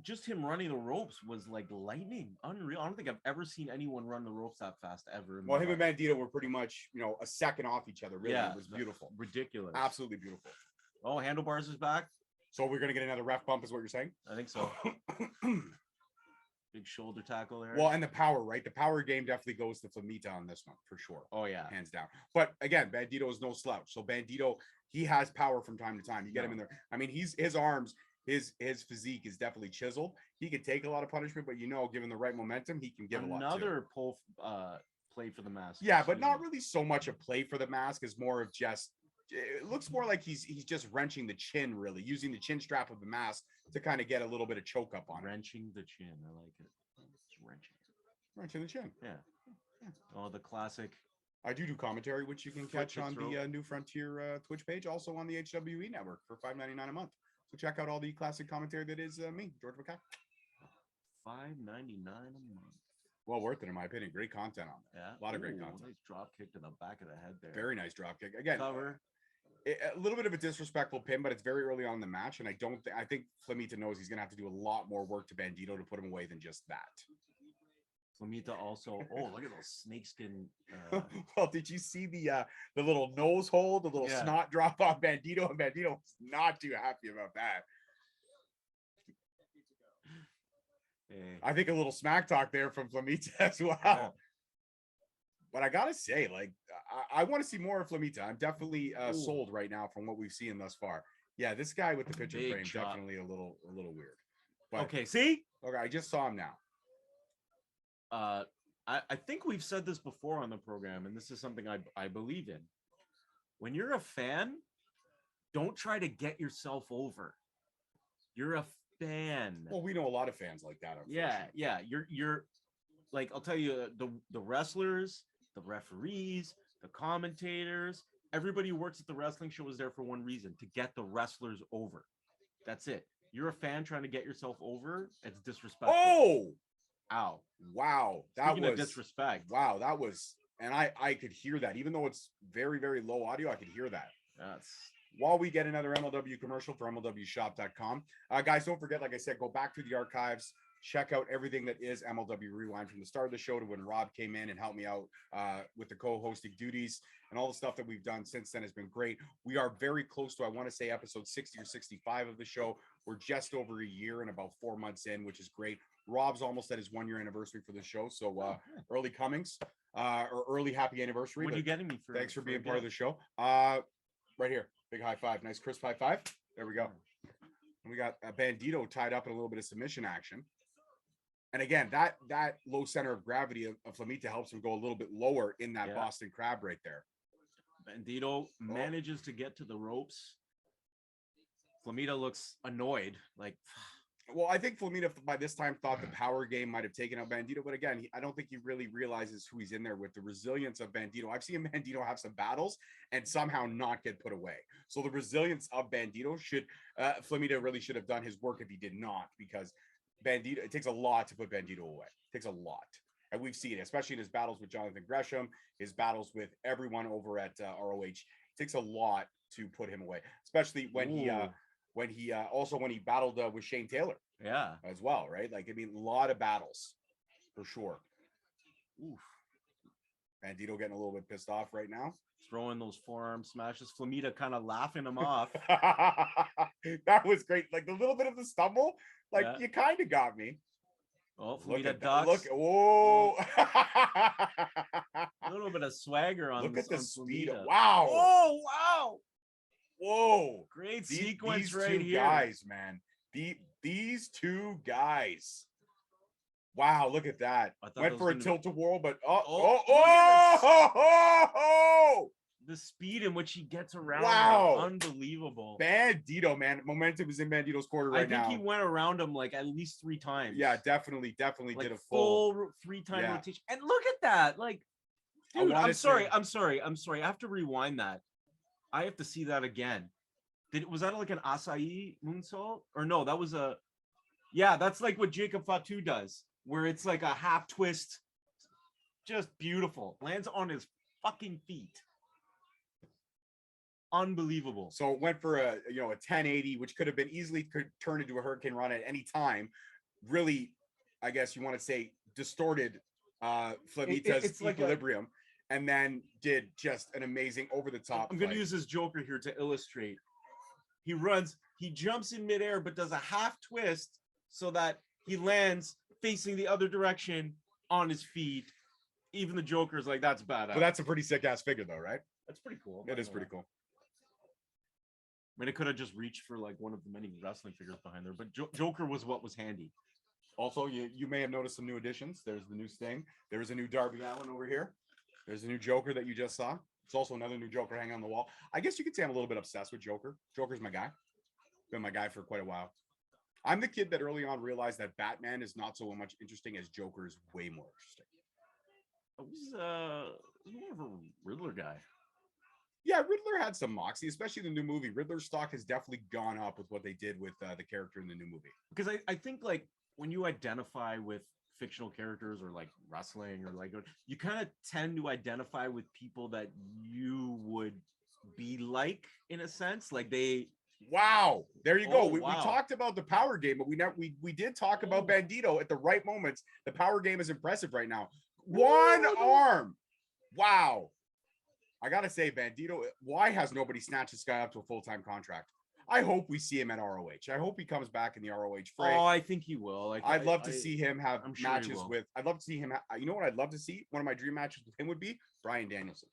just him running the ropes was like lightning, unreal. I don't think I've ever seen anyone run the ropes that fast ever. Well, him and Bandido were pretty much, a second off each other. Really, it was beautiful, ridiculous, absolutely beautiful. Oh, Handlebars is back. So we're gonna get another ref bump, is what you're saying? I think so. Big shoulder tackle there. Well, and the power, right? The power game definitely goes to Flamita on this one for sure. Oh yeah, hands down. But again, Bandido is no slouch. So Bandido, he has power from time to time. You get him in there. I mean, his arms. His physique is definitely chiseled. He can take a lot of punishment, but given the right momentum, he can give a lot. Another play for the mask. Yeah, but not really so much a play for the mask. Is more of just. It looks more like he's just wrenching the chin, really using the chin strap of the mask to kind of get a little bit of choke up on it. Wrenching the chin, I like it. It's wrenching the chin. Yeah. Oh, the classic. I do commentary, which you can catch on the New Frontier Twitch page, also on the HWE network for $5.99 a month. So check out all the classic commentary that is me, George McKay. $5.99 a month. Well worth it, in my opinion. Great content on there. Yeah. A lot of great content. Nice drop kick to the back of the head there. Very nice drop kick. Again, cover. A little bit of a disrespectful pin, but it's very early on in the match. And I think Flamita knows he's going to have to do a lot more work to Bandido to put him away than just that. Flamita also, look at those snakeskin. Well, did you see the little nose hold, the little snot drop off Bandido? And Bandido was not too happy about that. Hey. I think a little smack talk there from Flamita as well. Yeah. But I gotta say, like, I want to see more of Flamita. I'm definitely sold right now from what we've seen thus far. Yeah, this guy with the picture frame definitely a little weird. But, okay, see? Okay, I just saw him now. I think we've said this before on the program, and this is something I believe in. When you're a fan, don't try to get yourself over. You're a fan. Well, we know a lot of fans like that. Yeah. You're like, I'll tell you, the wrestlers, the referees, the commentators, everybody who works at the wrestling show is there for one reason: to get the wrestlers over. That's it. You're a fan trying to get yourself over. It's disrespectful. Oh, Ow! wow, that Speaking was of disrespect. Wow, that was, and I could hear that, even though it's very, very low audio. I could hear that. That's While we get another MLW commercial for MLWshop.com. Guys, don't forget, like I said, go back through the archives, check out everything that is MLW Rewind from the start of the show to when Rob came in and helped me out with the co-hosting duties, and all the stuff that we've done since then has been great. We are very close to, I want to say, episode 60 or 65 of the show. We're just over a year and about 4 months in, which is great. Rob's almost at his 1 year anniversary for the show. So early comings or early happy anniversary. what are you getting me for? Thanks for being a part of the gift? show. Right here. Big high five. Nice crisp high five. There we go. And we got a Bandido tied up in a little bit of submission action. And again, that low center of gravity of Flamita helps him go a little bit lower in that Boston Crab right there. Bandido manages to get to the ropes. Flamita looks annoyed. Like, well, I think Flamita by this time thought the power game might have taken out Bandido, but again, I don't think he really realizes who he's in there with. The resilience of Bandido. I've seen Bandido have some battles and somehow not get put away. So the resilience of Bandido should, Flamita really should have done his work if he did not, because Bandido, it takes a lot to put Bandido away. It takes a lot. And we've seen it, especially in his battles with Jonathan Gresham, his battles with everyone over at ROH. It takes a lot to put him away, especially when he battled with Shane Taylor. yeah, As well, right? Like, I mean, a lot of battles for sure. Oof. Bandido getting a little bit pissed off right now. throwing those forearm smashes. Flamita kind of laughing him off. That was great. Like the little bit of the stumble, like you kind of got me. Oh, Look Flamita at ducks. Look, whoa! A little bit of swagger on. Look at the on speed. Flamita. Wow! Oh wow! Whoa! Great These sequence two right here. guys, man. These two guys. Wow! Look at that. Went for a tilt-a-whirl, but the speed in which he gets around. Wow! Him, unbelievable. Bandido, man. Momentum is in Bandido's quarter right now. I think he went around him like at least 3 times. Yeah, definitely like did a full 3-time rotation. And look at that. Like, dude, I'm sorry. I have to rewind that. I have to see that again. Was that like an acai moonsault? Or no, that was that's like what Jacob Fatu does, where it's like a half twist. Just beautiful. Lands on his fucking feet. Unbelievable. So it went for a 1080, which could have been easily turned into a hurricane run at any time. Really, I guess you want to say distorted Flamita's equilibrium, and then did just an amazing over the top. I'm gonna use this Joker here to illustrate. He runs, he jumps in midair, but does a half twist so that he lands facing the other direction on his feet. Even the Joker's like, that's badass. But that's a pretty sick ass figure, though, right? That's pretty cool. It is pretty cool. I mean, it could have just reached for like one of the many wrestling figures behind there, but Joker was what was handy. Also, you may have noticed some new additions. There's the new Sting. There's a new Darby Allin over here. There's a new Joker that you just saw. It's also another new Joker hanging on the wall. I guess you could say I'm a little bit obsessed with Joker. Joker's my guy. Been my guy for quite a while. I'm the kid that early on realized that Batman is not so much interesting as Joker is way more interesting. I was more of a Riddler guy. Yeah, Riddler had some moxie, especially the new movie. Riddler's stock has definitely gone up with what they did with the character in the new movie. Because I think like when you identify with fictional characters or like wrestling or like, you kind of tend to identify with people that you would be like in a sense. Like they. Wow, there you go. We talked about the power game, but we did talk about Bandido at the right moments. The power game is impressive right now. One arm. Wow. I gotta say, Bandido, why has nobody snatched this guy up to a full-time contract? I hope we see him at ROH. I hope he comes back in the ROH fray. Oh, I think he will. Like, I'd love to see him have matches sure with. I'd love to see him. You know what I'd love to see? One of my dream matches with him would be Bryan Danielson.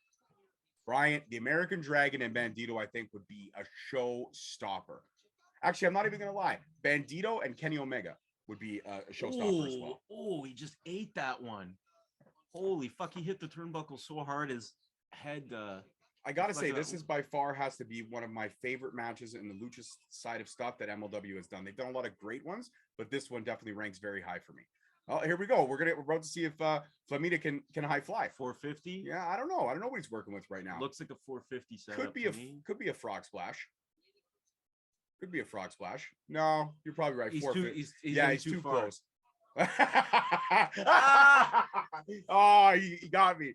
Bryan, the American Dragon, and Bandido, I think, would be a showstopper. Actually, I'm not even gonna lie. Bandido and Kenny Omega would be a showstopper as well. Oh, he just ate that one. Holy fuck! He hit the turnbuckle so hard his head. I gotta It's say, like this a- is by far has to be one of my favorite matches in the lucha side of stuff that MLW has done. They've done a lot of great ones, but this one definitely ranks very high for me. Oh, here we go. We're about to see if Flamita can high fly. 450. Yeah, I don't know. I don't know what he's working with right now. Looks like a 450 setup. Could be a frog splash. Could be a frog splash. No, you're probably right. He's 450. he's Yeah, gonna be he's too far. close. Oh, he got me.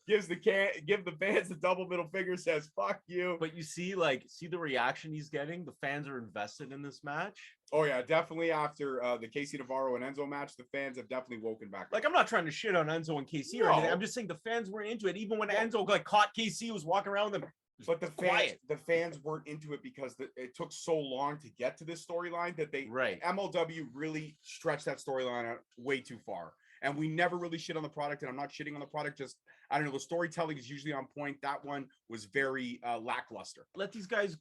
Give the fans the double middle finger, says fuck you. But you see, see the reaction he's getting. The fans are invested in this match. Oh yeah, definitely after the Casey Navarro and Enzo match, the fans have definitely woken back. Like, I'm not trying to shit on Enzo and KC or No. anything. I'm just saying the fans weren't into it. Even when Enzo caught KC, was walking around with them. But the fans weren't into it because it took so long to get to this storyline that MLW really stretched that storyline out way too far. And we never really shit on the product, and I'm not shitting on the product. Just, I don't know, the storytelling is usually on point. That one was very lackluster. Let these guys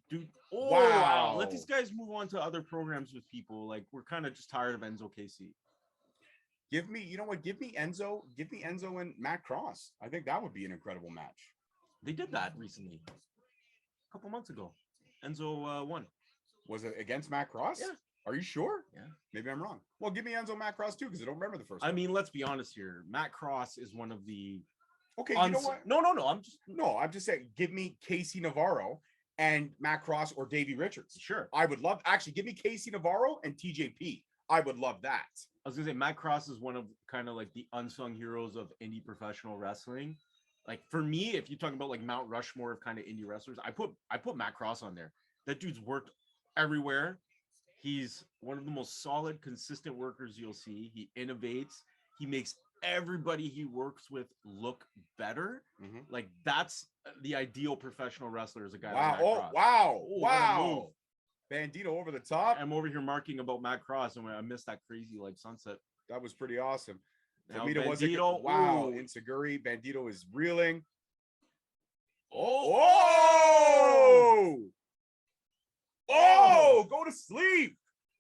do. Oh, Wow. Let these guys move on to other programs with people. Like, we're kind of just tired of Enzo KC. Give me Enzo and Matt Cross. I think that would be an incredible match. They did that recently, a couple months ago. Enzo won. Was it against Matt Cross? Yeah. Are you sure? Yeah. Maybe I'm wrong. Well, give me Enzo Matt Cross too, because I don't remember the first one. I mean, let's be honest here. Matt Cross is one of the. Okay, you know what? No. I'm just saying. Give me Casey Navarro and Matt Cross or Davey Richards. Sure. I would love. Actually, give me Casey Navarro and TJP. I would love that. I was gonna say Matt Cross is one of kind of like the unsung heroes of indie professional wrestling. Like, for me, if you're talking about like Mount Rushmore of kind of indie wrestlers, I put Matt Cross on there. That dude's worked everywhere. He's one of the most solid, consistent workers you'll see. He innovates. He makes everybody he works with look better. Mm-hmm. Like, that's the ideal professional wrestler, is a guy. Wow! Like Matt Cross. Wow! Bandido over the top. I'm over here marking about Matt Cross, and I missed that crazy like sunset. That was pretty awesome. Now, Flamita Bandido, wow! ooh. Inseguri. Bandido is reeling. Oh! Go to sleep.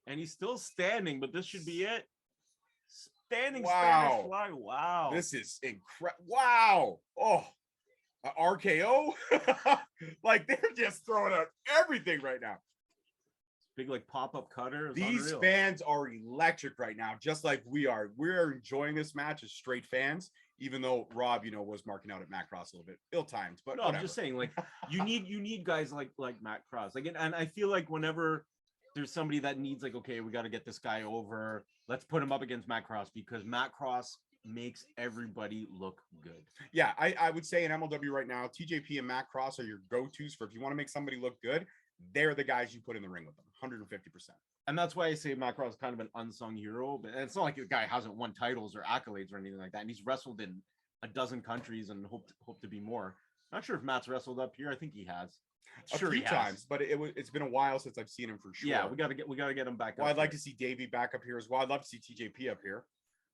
And he's still standing, but this should be it. Standing Wow. Spanish fly. Wow. This is incredible. Wow. Oh, RKO. Like, they're just throwing out everything right now. Big like pop-up cutter. These unreal. fans are electric right now, just like we are. We're enjoying this match as straight fans, even though Rob, was marking out at Matt Cross a little bit ill-timed. But No, whatever. I'm just saying, like, you need guys like Matt Cross. Like, and I feel like whenever there's somebody that needs, like, okay, we got to get this guy over, let's put him up against Matt Cross, because Matt Cross makes everybody look good. Yeah, I would say in MLW right now, TJP and Matt Cross are your go-tos for if you want to make somebody look good. They're the guys you put in the ring with them, 150%. And that's why I say Matt Cross is kind of an unsung hero. But it's not like the guy hasn't won titles or accolades or anything like that. And he's wrestled in a dozen countries and hope to be more. Not sure if Matt's wrestled up here. I think he has. A few times, but it's been a while since I've seen him for sure. Yeah, we gotta get him back. Well, I'd like to see Davey back up here as well. I'd love to see TJP up here.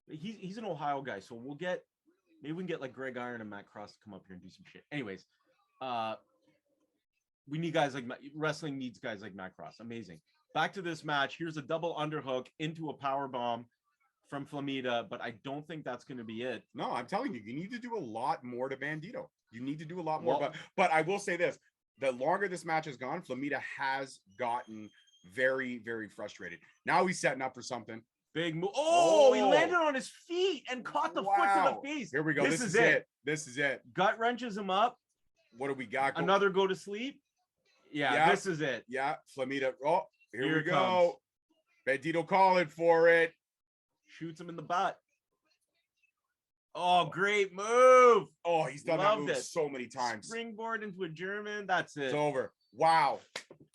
He's an Ohio guy, so maybe we can get like Greg Iron and Matt Cross to come up here and do some shit. Anyways, we need guys like wrestling needs guys like Matt Cross. Amazing. Back to this match. Here's a double underhook into a power bomb from Flamita, but I don't think that's going to be it. No, I'm telling you, you need to do a lot more to Bandido. You need to do a lot more. But I will say this: the longer this match has gone, Flamita has gotten very, very frustrated. Now he's setting up for something. Big move. Oh, he landed on his feet and caught the foot to the face. Here we go. This is it. This is it. Gut wrenches him up. What do we got? Another go to sleep. Yeah, this is it. Yeah, Flamita. Oh, here we go. Comes. Bandido calling for it. Shoots him in the butt. Oh, great move. Oh, he's done that move so many times. Springboard into a German. That's it. It's over. Wow.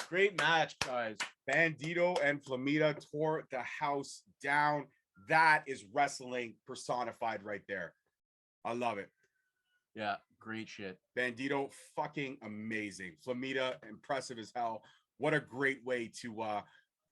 Great match, guys. Bandido and Flamita tore the house down. That is wrestling personified right there. I love it. Yeah, great shit. Bandido, fucking amazing. Flamita, impressive as hell. What a great way to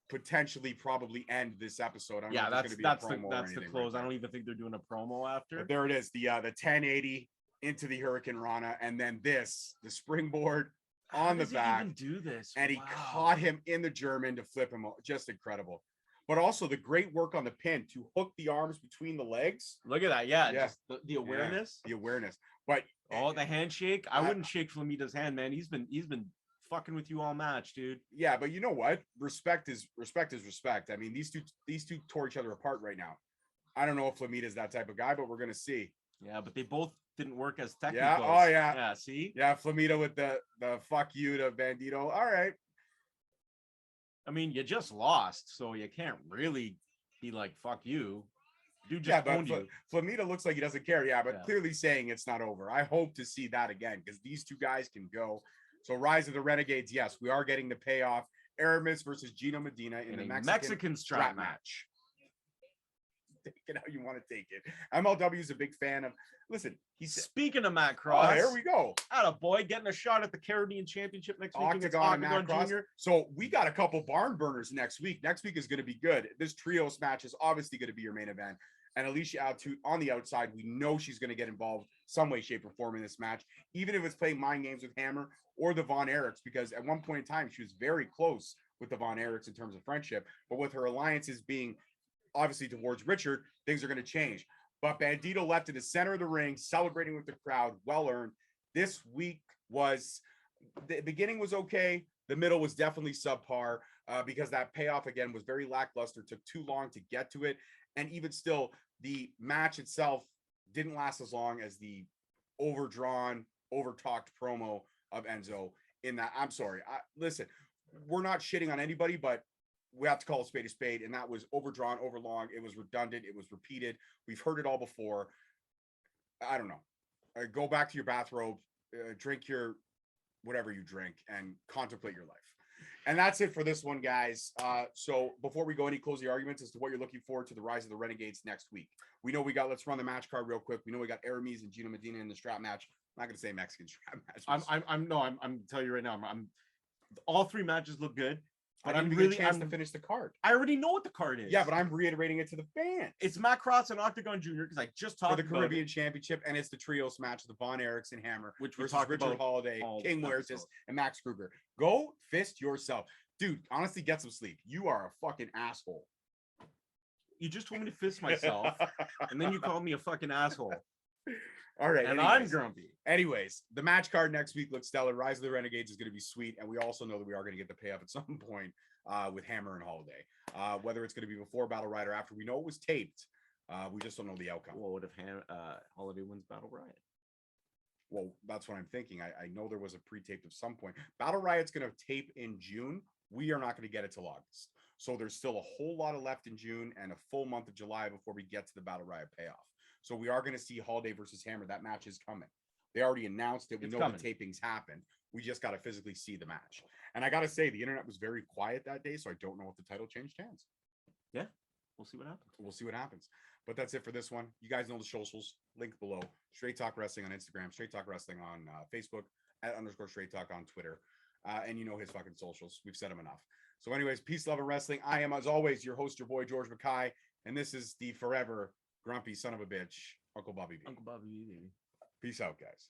potentially probably end this episode. I don't know if that's the close. I don't even think they're doing a promo after. But there it is. The 1080 into the Hurricane Rana, and then the springboard on the back. Even do this? And he caught him in the German to flip him. Just incredible. But also the great work on the pin to hook the arms between the legs. Look at that. Yeah. Just the awareness. Yeah, the awareness. But Oh, the handshake. I wouldn't shake Flamita's hand, man. He's been fucking with you all match, dude. Yeah, but you know what? Respect is respect. I mean, these two tore each other apart right now. I don't know if Flamita's that type of guy, but we're gonna see. Yeah, but they both didn't work as technicals. Yeah. Oh yeah. Yeah. See. Yeah, Flamita with the fuck you to Bandido. All right. I mean, you just lost, so you can't really be like fuck you. Dude just owned you. Flamita looks like he doesn't care. Yeah, but Yeah. clearly saying it's not over. I hope to see that again because these two guys can go. So Rise of the Renegades, yes, we are getting the payoff. Aramis versus Gino Medina in the Mexican strap match. Take it how you want to take it. MLW is a big fan of. Listen, he's speaking of Matt Cross. Oh, here we go. Atta boy, getting a shot at the Caribbean Championship next week. Octagon and Matt Cross. So we got a couple barn burners next week. Next week is going to be good. This trios match is obviously going to be your main event. And Alicia Altu on the outside, we know she's going to get involved some way, shape, or form in this match, even if it's playing mind games with Hammer or the Von Erichs, because at one point in time, she was very close with the Von Erichs in terms of friendship. But with her alliances being obviously towards Richard, things are going to change. But Bandido left in the center of the ring, celebrating with the crowd, well earned. This week was, the beginning was okay. The middle was definitely subpar because that payoff, again, was very lackluster, took too long to get to it. And even still, the match itself didn't last as long as the overdrawn, overtalked promo of Enzo in that. I'm sorry. Listen, we're not shitting on anybody, but we have to call a spade, and that was overdrawn, overlong. It was redundant. It was repeated. We've heard it all before. I don't know. Go back to your bathrobe, drink your whatever you drink, and contemplate your life. And that's it for this one, guys. So before we go, any closing arguments as to what you're looking forward to the Rise of the Renegades next week? We know we got, let's run the match card real quick. We know we got Aramis and Gino Medina in the strap match. I'm not going to say Mexican strap match. I'm telling you right now, I'm all three matches look good. But I'm really chance to finish the card. I already know what the card is. Yeah, but I'm reiterating it to the fans. It's Matt Cross and Octagon Jr. because I just talked for the Caribbean Championship, and it's the trios match of the Von Erichs and Hammer, which versus Richard Holiday, King Huertas, and Max Kruger. Go fist yourself, dude. Honestly, get some sleep. You are a fucking asshole. You just told me to fist myself, and then you called me a fucking asshole. All right, and I'm grumpy. Anyways, the match card next week looks stellar. Rise of the Renegades is going to be sweet, and we also know that we are going to get the payoff at some point with Hammer and Holiday. Whether it's going to be before Battle Riot or after, we know it was taped. We just don't know the outcome. Well, what if Holiday wins Battle Riot? Well, that's what I'm thinking. I know there was a pre-taped at some point. Battle Riot's going to tape in June. We are not going to get it till August. So there's still a whole lot of left in June and a full month of July before we get to the Battle Riot payoff. So we are going to see Holiday versus Hammer. That match is coming. They already announced it. We know the tapings happened. We just got to physically see the match. And I got to say, the internet was very quiet that day, so I don't know if the title changed hands. Yeah, we'll see what happens. We'll see what happens. But that's it for this one. You guys know the socials. Link below. Straight Talk Wrestling on Instagram. Straight Talk Wrestling on Facebook. @ Straight Talk on Twitter. And you know his fucking socials. We've said them enough. So anyways, peace, love, and wrestling. I am, as always, your host, your boy, George Mackay. And this is the forever grumpy son of a bitch, Uncle Bobby B. Uncle Bobby B, baby. Peace out, guys.